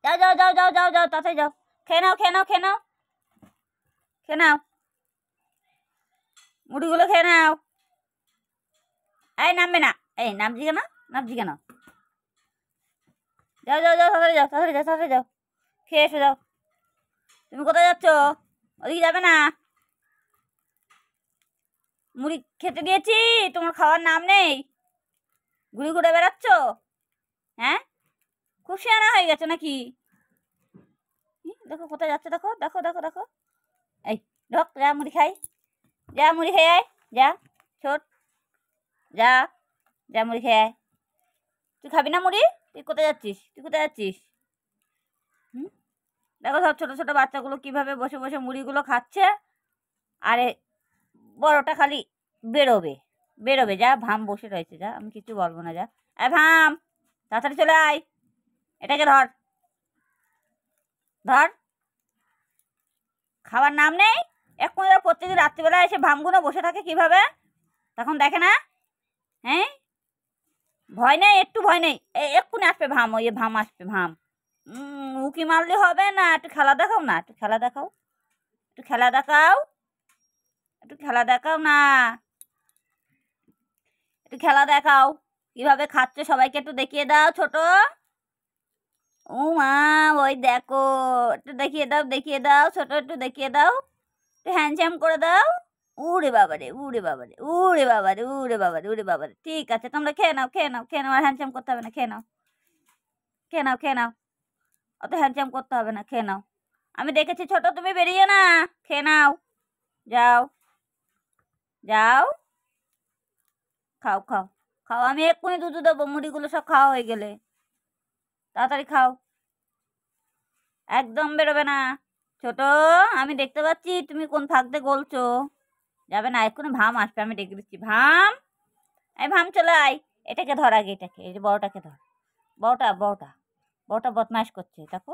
যাও যাও যাও যাও যাও যাও, তাড়াতাড়ি যাও, খেয়ে নাও খেয়ে নাও খেয়ে নাও খেয়ে নাও, মুড়িগুলো খেয়ে নাও। এই নামবে না, এই নামছি কেন, নামছি কেন? যাও যাও যাও, তাড়াতাড়ি যাও তাড়াতাড়ি যাও তাড়াতাড়ি যাও, খেয়ে এসে যাও। তুমি কোথায় যাচ্ছ? ওদিকে যাবে না? মুড়ি খেতে দিয়েছি, তোমার খাওয়ার নাম নেই, ঘুরে ঘুরে বেড়াচ্ছ। হ্যাঁ, খুব শিয়ানা হয়ে গেছে নাকি? দেখো কোথায় যাচ্ছে, দেখো দেখো দেখো দেখো। এই ঢোক, যা মুড়ি খাই, যা মুড়ি খেয়ে আয়, যা ছোট, যা যা মুড়ি খেয়ে আয়। তুই খাবি না মুড়ি? তুই কোথায় যাচ্ছিস, তুই কোথায় যাচ্ছিস? দেখো সব ছোটো ছোটো বাচ্চাগুলো কিভাবে বসে বসে মুড়িগুলো খাচ্ছে, আরে বড়টা খালি বেরোবে বেরোবে। যা, ভাম বসে রয়েছে, যা, আমি কিছু বলবো না, যা। ভাম, তাড়াতাড়ি চলে আয়, এটাকে ধর ধর, খাবার নাম নেই। এক্ষুনি প্রত্যেকদিন রাত্রিবেলা এসে ভামগুলো বসে থাকে কিভাবে, তখন দেখে না? হ্যাঁ, ভয় নেই, একটু ভয় নেই, এক্ষুনি আসবে ভাম, ওই ভাম আসবে ভাম। উকি মারলে হবে না, একটু খেলা দেখাও না, একটু খেলা দেখাও, একটু খেলা দেখাও, একটু খেলা দেখাও না, একটু খেলা দেখাও, কিভাবে খাচ্ছে সবাইকে একটু দেখিয়ে দাও ছোট। ও মা, ওই দেখো, একটু দেখিয়ে দাও দেখিয়ে দাও ছোট, একটু দেখিয়ে দাও, একটু হ্যান্ডস্যাম করে দাও। উড়ে বাবারে উড়ে বাবারে উড়ে বাবারে উড়ে বাবারে উড়ে বাবারে। ঠিক আছে, তোমরা খেয়ে নাও খেয়ে নাও খেয়ে নাও, আর হ্যান্ডস্যাম করতে হবে না, খেয়ে নাও খেয়ে নাও খেয়ে নাও, অত হ্যান্ডস্যাম করতে হবে না, খেয়ে নাও। আমি দেখেছি ছোট, তুমি বেরিয়ে না, খেয়ে নাও, যাও যাও, খাও খাও খাও, আমি এক্ষুনি দুধ দেবো, মুড়িগুলো সব খাওয়া হয়ে গেলে তাড়াতাড়ি খাও, একদম বেরোবে না ছোট। আমি দেখতে পাচ্ছি তুমি কোন ফাঁকতে গলছো, যাবে না, এক্ষুনি ভাম আসবে, আমি ডেকে দিচ্ছি ভাম। এই ভাম চলে আয়, এটাকে ধর আগে, এটাকে, এই যে বড়টাকে ধর, বড়টা বড়টা বড়টা বদমাইশ করছে, দেখো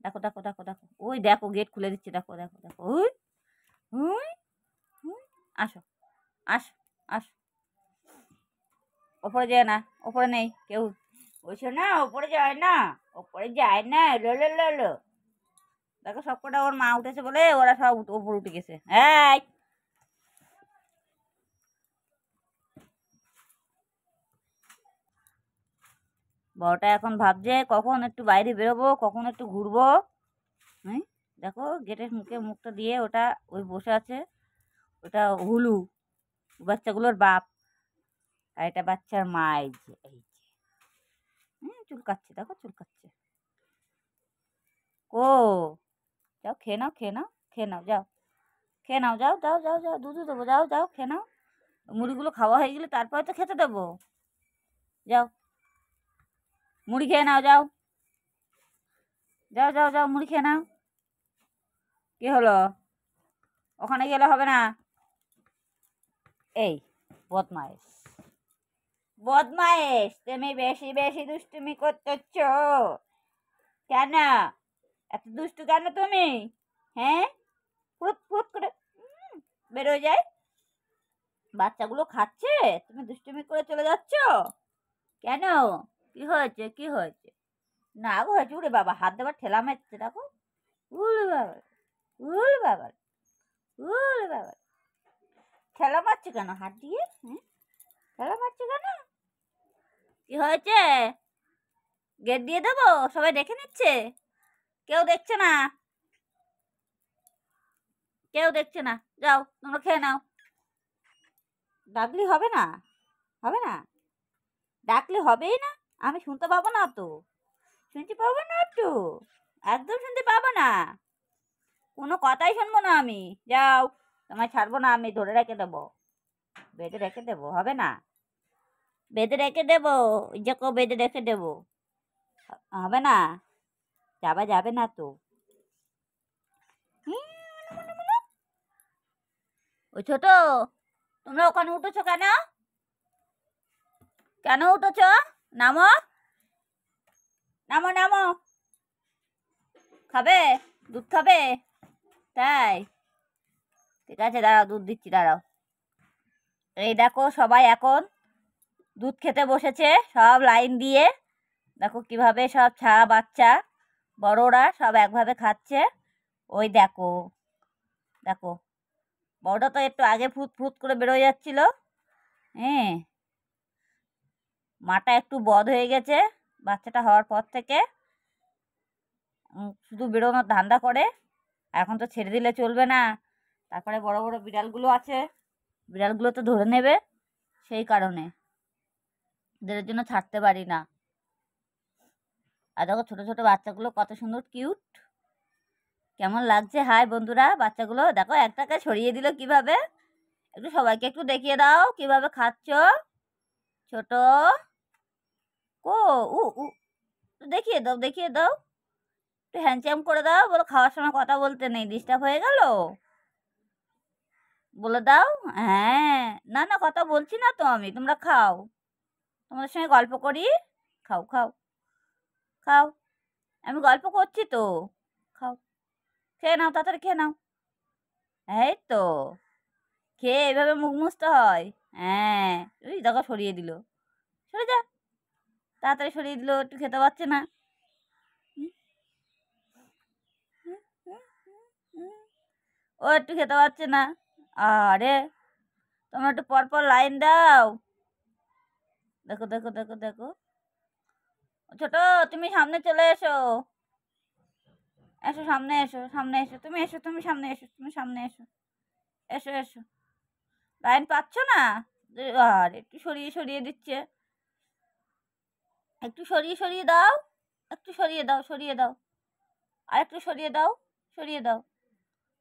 দেখো দেখো দেখো দেখো, ওই দেখো গেট খুলে দিচ্ছে, দেখো দেখো দেখো, ওই হুই হুই, আসো আসো আসো, ওপরে যায় না, ওপরে নেই কেউ, বলছো না ওপরে যায় না, ওপরে যায় না, এলো এলো এলো এলো। দেখো সব কটা ওর মা উঠেছে বলে ওরা সব ওপর উঠে গেছে। এই বড়টা এখন ভাবছে কখন একটু বাইরে বেরোবো, কখন একটু ঘুরবো। হ্যাঁ, দেখো গেটের মুখে মুখটা দিয়ে ওটা ওই বসে আছে, ওটা হুলু, বাচ্চাগুলোর বাপ, আর এটা বাচ্চার মা, এই যে এই যে চুলকাচ্ছে, দেখো চুলকাচ্ছে। ও যাও খেয়ে নাও খেয়ে নাও খেয়ে নাও, যাও খেয়ে নাও, যাও যাও যাও যাও, দুধ দেবো, যাও যাও খেয়ে নাও, মুড়িগুলো খাওয়া হয়ে গেলে তারপরে তো খেতে দেবো, যাও মুড়ি খেয়ে নাও, যাও যাও যাও যাও, মুড়ি খেয়ে নাও। কি হলো, ওখানে গেলে হবে না, এই বদমাইশ বদমাইশ, তুমি বেশি বেশি দুষ্টুমি করতেছ কেন, এত দুষ্টু কেন তুমি? হ্যাঁ, ফুট ফুট করে বেরোয় যায়, বাচ্চাগুলো খাচ্ছে, তুমি দুষ্টুমি করে চলে যাচ্ছ কেন? কি হয়েছে কি হয়েছে? না গো হয়েছে, উড়ে বাবা, হাত দেবার ঠেলা মারছে, দেখো, উড়ে বাবা উড়ে বাবা উড়ে বাবা, ঠেলা মারছে কেন হাত দিয়ে? হ্যাঁ, ঠেলা মারছে কেন? কি হয়েছে? গেট দিয়ে দেবো, সবাই দেখে নিচ্ছে, কেউ দেখছে না, কেউ দেখছে না, যাও তোমরা খেয়ে নাও। ডাকলে হবে না, হবে না, ডাকলে হবেই না, আমি শুনতে পাবো না তো, শুনতে পাবো না তো, একদম শুনতে পাবো না, কোনো কথাই শুনবো না আমি, যাও, তোমায় ছাড়বো না, আমি ধরে রেখে দেবো, বেঁধে রেখে দেবো, হবে না, বেঁধে রেখে দেবো, ওই যে বেঁধে রেখে দেবো, হবে না, যাবা যাবে না তো। ওই ছোট, তোমরা ওখানে উঠেছো কেন, কেন উঠেছো? নামো নামো নামো, খাবে, দুধ খাবে? তাই, ঠিক আছে দাঁড়াও, দুধ দিচ্ছি দাঁড়াও। এই দেখো সবাই এখন দুধ খেতে বসেছে, সব লাইন দিয়ে, দেখো কিভাবে সব বাচ্চা বড়রা সব একভাবে খাচ্ছে। ওই দেখো দেখো, বড়টা তো একটু আগে ফুট ফুট করে বেরোয় যাচ্ছিল। হ্যাঁ, মাটা একটু বধ হয়ে গেছে বাচ্চাটা হওয়ার পর থেকে, শুধু বেরোনোর ধান্দা করে। এখন তো ছেড়ে দিলে চলবে না, তারপরে বড় বড় বিড়ালগুলো আছে, বিড়ালগুলো তো ধরে নেবে, সেই কারণে এদের জন্য ছাড়তে পারি না। আর দেখো ছোটো ছোটো বাচ্চাগুলো কত সুন্দর কিউট, কেমন লাগছে। হাই বন্ধুরা, বাচ্চাগুলো দেখো একটাকে সরিয়ে দিল কিভাবে। একটু সবাইকে একটু দেখিয়ে দাও কিভাবে খাচ্ছ। ছোট ও উ উ দেখিয়ে দাও, দেখিয়ে দাও, একটু হ্যান্ডচাম করে দাও। বলো খাওয়ার সময় কথা বলতে নেই, ডিস্টার্ব হয়ে গেল, বলে দাও। হ্যাঁ, না না, কথা বলছি না তো আমি, তোমরা খাও, তোমাদের সঙ্গে গল্প করি। খাও খাও খাও, আমি গল্প করছি তো, খাও, খেয়ে নাও, তাড়াতাড়ি খেয়ে নাও। এই তো, খেয়ে এভাবে মুখ মুছতে হয়। হ্যাঁ, ওই দেখো সরিয়ে দিল, সরে যা, তাড়াতাড়ি সরিয়ে দিল, একটু খেতে পাচ্ছে না। ও একটু খেতে পাচ্ছে না। আরে তোমরা একটু পরপর লাইন দাও। দেখো দেখো দেখো দেখো, ছোট তুমি সামনে চলে এসো, এসো সামনে এসো, সামনে এসো, তুমি এসো, তুমি সামনে এসো, তুমি সামনে এসো, এসো এসো। লাইন পাচ্ছ না? আর একটু সরিয়ে সরিয়ে দিচ্ছে, একটু সরিয়ে সরিয়ে দাও, একটু সরিয়ে দাও, সরিয়ে দাও, আর একটু সরিয়ে দাও, সরিয়ে দাও,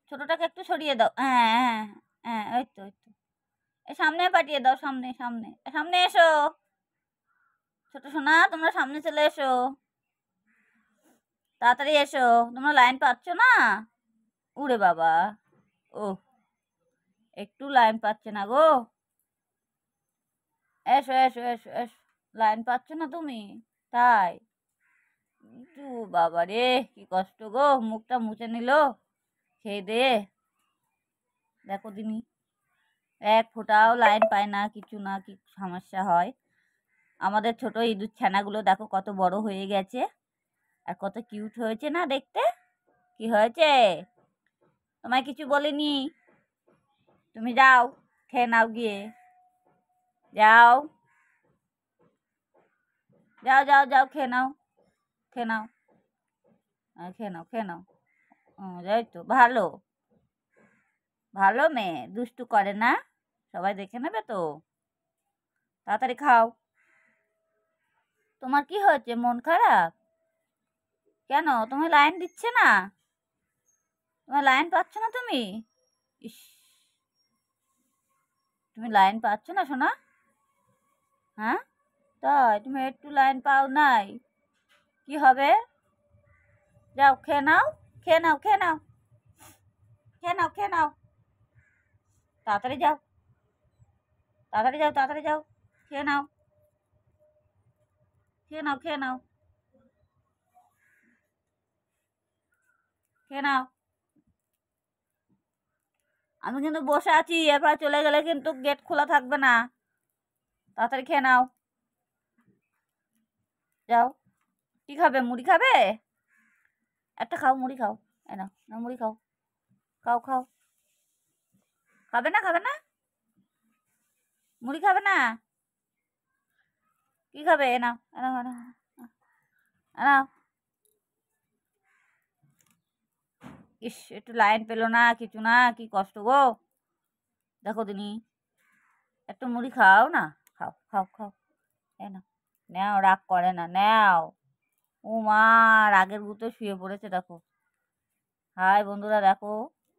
ছোটটাকে একটু সরিয়ে দাও। হ্যাঁ হ্যাঁ হ্যাঁ, ওই তো ওই তো, এই সামনে পাঠিয়ে দাও, সামনে সামনে সামনে এসো। ছোট সোনা তোমরা সামনে চলে এসো, তাড়াতাড়ি এসো, তোমরা লাইন পাচ্ছ না। উড়ে বাবা, ও একটু লাইন পাচ্ছে না গো, এসো এসো এসো এসো, লাইন পাচ্ছ না তুমি, তাই একটু, বাবা রে কি কষ্ট গো, মুখটা মুছে নিল খেয়ে দে। দেখো দিনি এক ফোঁটাও লাইন পায় না, কিছু না, কি সমস্যা হয়। আমাদের ছোট ইঁদুর ছানাগুলো দেখো কত বড় হয়ে গেছে, আর কত কিউট হয়েছে না দেখতে। কি হয়েছে, তোমায় কিছু বলিনি, তুমি যাও খেয়ে নাও গিয়ে, যাও যাও যাও যাও, খেয়ে নাও, খেয়ে নাও, খেয়ে নাও, খেয়ে নাও। যাই তো, ভালো ভালো মেয়ে, দুষ্টু করে না, সবাই দেখে নেবে তো, তাড়াতাড়ি খাও। তোমার কি হয়েছে, মন খারাপ কেন? তুমি লাইন দিচ্ছে না, তোমার লাইন পাচ্ছ না তুমি? ইস, তুমি লাইন পাচ্ছ না সোনা? হ্যাঁ, তাই তুমি একটু লাইন পাও নাই, কি হবে? যাও খেয়ে নাও, খেয়ে নাও, খেয়ে নাও, খেয়ে নাও, খেয়ে নাও, তাড়াতাড়ি যাও, তাড়াতাড়ি যাও, তাড়াতাড়ি যাও, খেয়ে নাও, খেয়ে নাও, খেয়ে নাও, খেয়ে নাও। আমি কিন্তু বসে আছি, এরপর চলে গেলে কিন্তু গেট খোলা থাকবে না, তাড়াতাড়ি খেয়ে নাও, যাও। কি খাবে, মুড়ি খাবে? একটা খাও, মুড়ি খাও, এ নাও, নাও মুড়ি খাও, খাও খাও, খাবে না, খাবে না, মুড়ি খাবে না, কি খাবে? এ নাও, এ নাও, এ নাও, এ নাও। ইস, একটু লাইন পেলো না, কিছু না, কি কষ্ট গো। দেখো দিনি, একটু মুড়ি খাও না, খাও খাও খাও, এ নাও, নাও, রাগ করে না, নাও। ও মা, রাগের গুঁতো শুয়ে পড়েছে দেখো। হাই বন্ধুরা, দেখো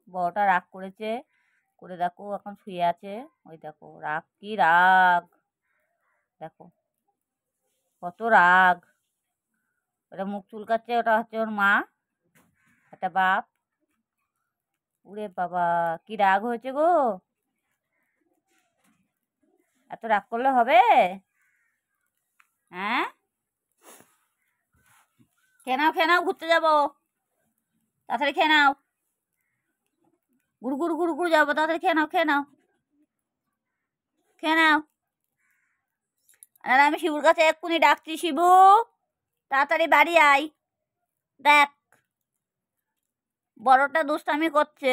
বড়টা রাগ করেছে, করে দেখো এখন শুয়ে আছে, ওই দেখো রাগ, কি রাগ, দেখো কত রাগ। ওটা মুখ চুলকাচ্ছে, ওটা হচ্ছে ওর মা, একটা বাপ। উরে বাবা, কি রাগ হয়েছে গো, এত রাগ করলে হবে? হ্যাঁ, খেয়ে নাও, খেয়ে নাও, ঘুরতে যাবো, তাড়াতাড়ি খেয়ে নাও, গুড় গুড় গুড় গুড় যাবো, তাড়াতাড়ি খেয়ে নাও, খেয়ে নাও, খেয়ে নাও। আর আমি শিবুর কাছে এক্ষুনি ডাকছি, শিবু তাড়াতাড়ি বাড়ি আয়, দেখ, বড়টা দুষ্টামি করছে,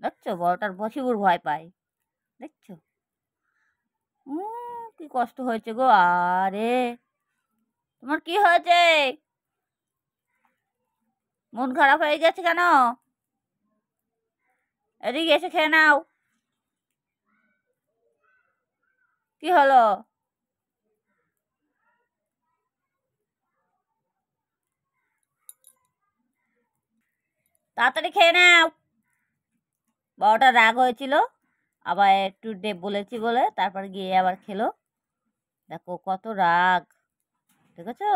দেখছো? বড়টার শিবুর ভয় পায়, দেখছো? কি কষ্ট হয়েছে গো। আরে তোমার কি হয়েছে? মন খারাপ হয়ে গেছে কেন? এদিকে এসে খেয়ে নাও। কি হলো? তাড়াতাড়ি খেয়ে নাও। বড়টা রাগ হয়েছিল, আবার একটু বলেছি বলে তারপর গিয়ে আবার খেলো। দেখো কত রাগ, দেখেছো?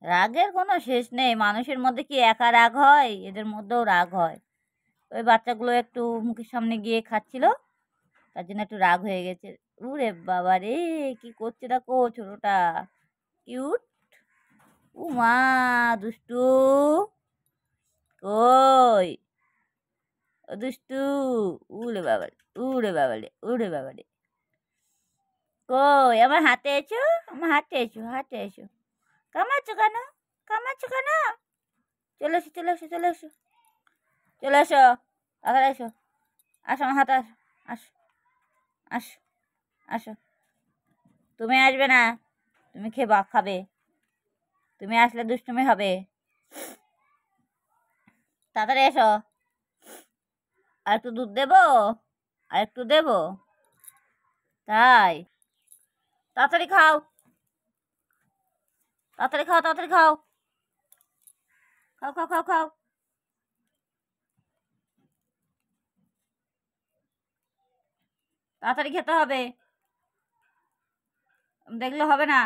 রাগের কোনো শেষ নেই। মানুষের মধ্যে কি একা রাগ হয়? এদের মধ্যেও রাগ হয়। ওই বাচ্চাগুলো একটু মুখের সামনে গিয়ে খাচ্ছিল, তার জন্য একটু রাগ হয়ে গেছে। উরে বাবা রে, কি করছে দেখো ছোটটা, কিউট। মা, দুষ্টু কই, ও দুষ্টু। উড়ে বাবা, উড়ে বাবালে, উড়ে বাবালে। কই, আমার হাতে এসো, আমার হাতে এসো, হাতে এসো। কামাচ্ছো কেন? কামাচ্ছো কেন? চলে এসো, চলে এসো, চলে এসো, চলে এসো, তাড়াতাড়ি এসো। আসো আমার হাতে, আসো, আসো, আসো, আসো। তুমি আসবে না, তুমি খাবে। তুমি আসলে দুষ্টুমি হবে। তাড়াতাড়ি এসো। আর একটু দুধ দেবো, আর একটু দেবো? তাই? তাড়াতাড়ি খাও, তাড়াতাড়ি খাও, তাড়াতাড়ি খাও, খাও, খাও, খাও, খাও। তাড়াতাড়ি খেতে হবে, দেখলে হবে না।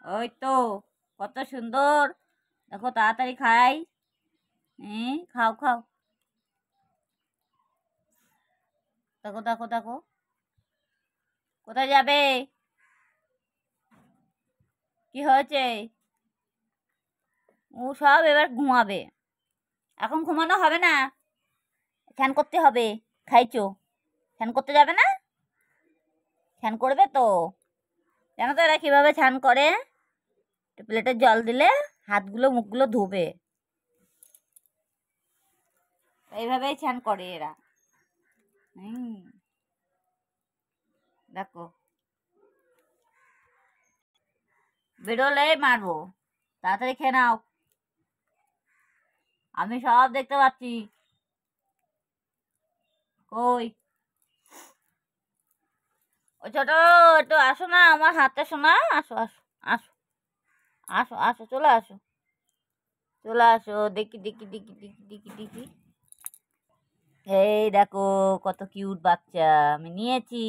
ওই তো, কত সুন্দর, দেখো তাড়াতাড়ি খাই। খাও, খাও। দেখো, দেখো, দেখো, কোথায় যাবে? কি হয়েছে? ও সব এবার ঘুমাবে। এখন ঘুমানো হবে না, ধ্যান করতে হবে। খাইছো, ধ্যান করতে যাবে না? ধ্যান করবে তো। জানো তো এরা কিভাবে স্নান করে? প্লেটে জল দিলে হাতগুলো মুখগুলো ধোবে, এইভাবেই স্নান করে এরা। দেখো, বেরোলেই মারবো। তাড়াতাড়ি খেয়ে নাও, আমি সব দেখতে পাচ্ছি। কই, ও ছোট, একটু আসো না আমার হাতে শোনা। আসো, আসো, আসো, আসো, আসো, চলে আসো, চলে আসো। দেখি, দেখি, দেখি, দেখি, দেখি, দেখি। এই দেখো, কত কিউট বাচ্চা আমি নিয়েছি,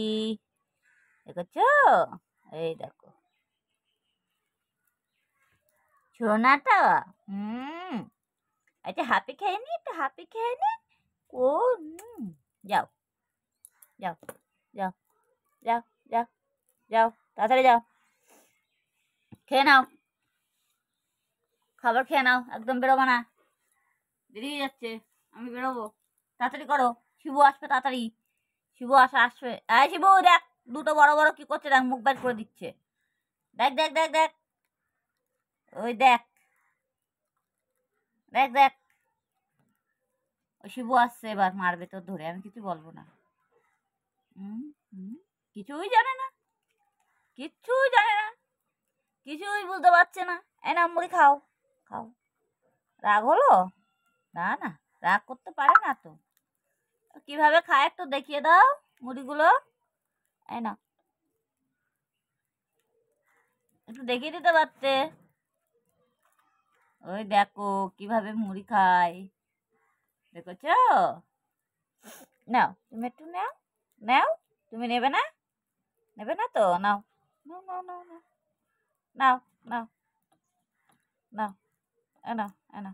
দেখেছ? এই দেখো সোনাটা। হুম, একটা হাপি খেয়ে নি, একটা হাপি খেয়ে নি। ও, যাও, যাও, যাও, যাও, যাও, যাও, তাড়াতাড়ি যাও, খেয়ে নাও, খাবার খেয়ে নাও, একদম বেরোবো না, দেরি হয়ে যাচ্ছে, আমি বেরোবো। তাড়াতাড়ি করো, শিবু আসবে তাড়াতাড়ি, শিবু আসবে। এই শিবু দেখ, দুটো বড় বড় কি করছে দেখ, মুখ বের করে দিচ্ছে। দেখ, দেখ, দেখ, দেখ, ওই দেখ, দেখ, দেখ, ওই শিবু আসছে, এবার মারবে তো ধরে, আমি কিছু বলবো না। হুম, হুম, কিছুই জানে না, কিচ্ছুই জানে না, কিছুই বুঝতে পারছে না। এই না মুড়ি খাও, খাও। রাগ হলো? না না, রাগ করতে পারে না তো। কিভাবে খায় একটু দেখিয়ে দাও মুড়িগুলো। এই না, একটু দেখিয়ে দিতে পারতে। ওই দেখো কিভাবে মুড়ি খায়, দেখেছ? নাও, তুমি একটু নাও, নাও, তুমি নেবে না? নেবে না তো? নাও, নাও, নাও, নাও, নাও, নাও, নাও, নাও, এনো, এনো,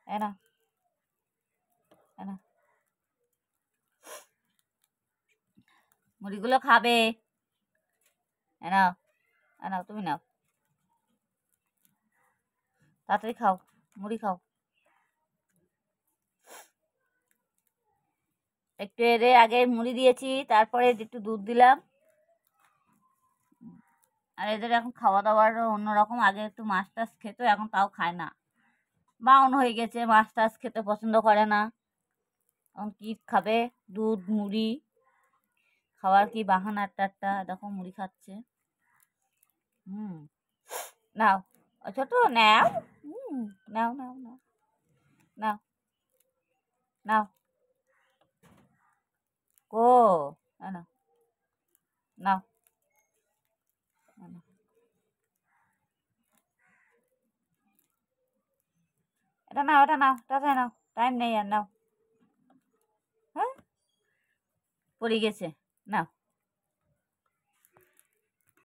এনো, এনো, মুড়িগুলো খাবে। নাও, নাও, তুমি নাও, তাড়াতাড়ি খাও, মুড়ি খাও। একটু এর আগে মুড়ি দিয়েছি, তারপরে একটু দুধ দিলাম। আর এদের এখন খাওয়া দাওয়ার অন্যরকম। আগে একটু মাছ টাছ খেত, এখন তাও খায় না, বাউন হয়ে গেছে, মাছ টাছ খেতে পছন্দ করে না। এখন কি খাবে? দুধ মুড়ি খাওয়ার কি বাহানা একটা, দেখো মুড়ি খাচ্ছে। নাও ছোট, নাও। নাও নাও নাও নাও নাও। কো নাও নাও। এটা নাও, এটা নাও, তাড়াতাড়ি নাও, টাইম নেই আর, নাও। হ্যাঁ, পড়ে গেছে, নাও।